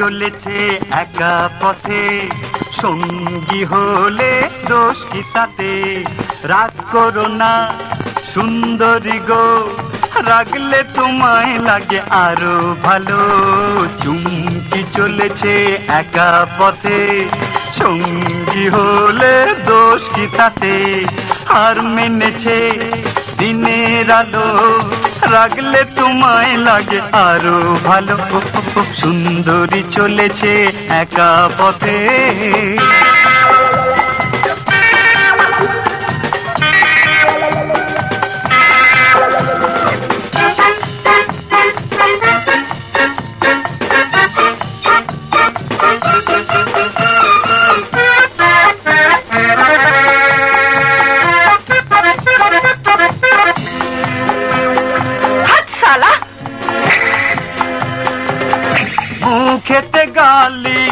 চলেছে একা পথে, সঙ্গী হলে দোষ কি তাতে? রাগ করো না সুন্দরী গো, রাগলে তোমায় লাগে আরো ভালো। চুমকি চলেছে একা পথে, সঙ্গী হলে দোষ কি তাতে? হার মেনেছে দিনের আলো, রাগলে তোমায় লাগে আরো ভালো। সুন্দরী চলেছে একা পথে। মুখেতে গালি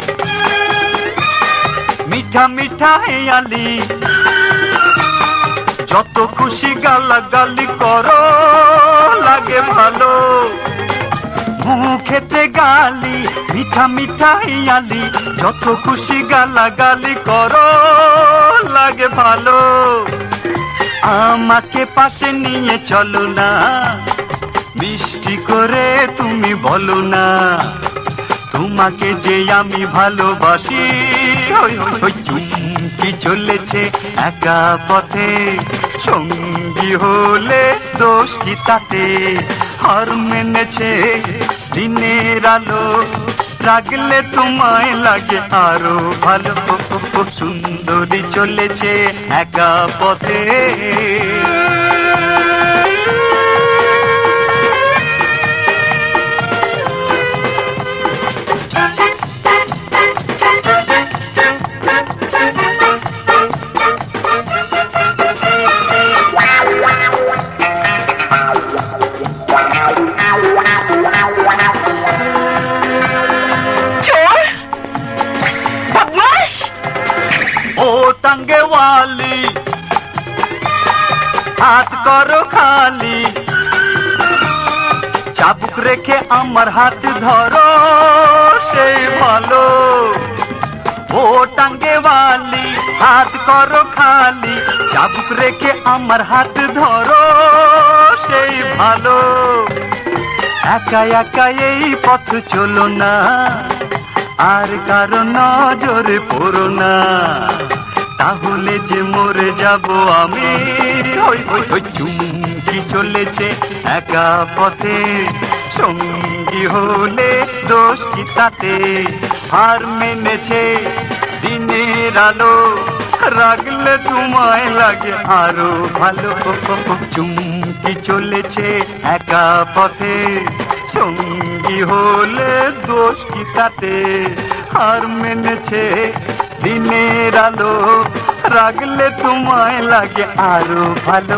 মিঠা মিঠা হেয়ালি, যত খুশি গালাগালি করো লাগে ভালো। মুখেতে গালি মিঠা মিঠা হেয়ালি, যত খুশি গালাগালি করো লাগে ভালো। আমাকে পাশে নিয়ে চলো না, মিষ্টি করে তুমি বলো না, তোমাকে যে আমি ভালোবাসি। ওই চুমকি চলেছে একা পথে, সঙ্গী হলে দোষ কি তাতে? হার মেনেছে দিনের আলো, রাগলে তোমায় লাগে আরো ভালো। সুন্দরী চলেছে একা পথে। টাঙ্গে वाली হাত করো খালি, চাবুক রেখে আমার হাত ধরো সেই ভালো। ও টাঙ্গে वाली হাত করো খালি, চাবুক রেখে আমার হাত ধরো সেই ভালো। একা একা এই পথ চলো না, আর কারো নজরে পড়ো না, তাহলে যে মরে যাব আমি। ওই চুমকি চলেছে একা পথে, সঙ্গী হলে দোষ কি তাতে? হার মেনেছে দিনের আলো, রাগলে তোমায় লাগে আরো ভালো। চুমকি চলেছে একা পথে, সঙ্গী হলে দোষ কি তাতে? হার মেনেছে দিনের আলো, রাগলে তোমায় লাগে আরো ভালো।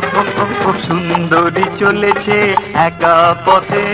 সুন্দরী চলেছে একা পথে।